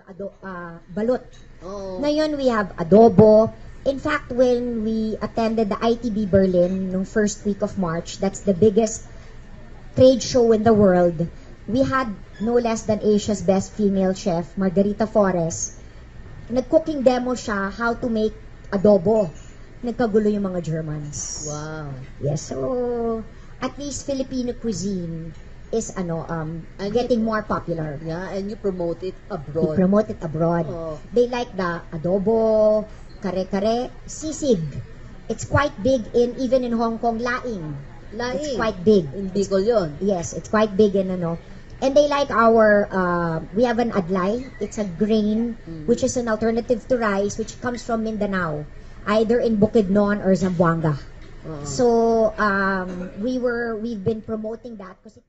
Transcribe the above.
or balot. Oo. Ngayon, we have adobo. In fact, when we attended the ITB Berlin nung first week of March, that's the biggest trade show in the world, we had no less than Asia's best female chef, Margarita Flores. Nag-cooking demo siya how to make adobo. Nagkagulo yung mga Germans. Wow. Yes, so at least Filipino cuisine is getting more popular. Yeah, and you promote it We abroad. promote it abroad. Oo. They like the adobo, kare-kare, sisig. It's quite big even in Hong Kong, laing. It's Laing. quite big. In Bicol yun. Yes, it's quite big in And they like our, we have an adlay. It's a grain, which is an alternative to rice, which comes from Mindanao, either in Bukidnon or Zamboanga. Oo. So, we've been promoting that because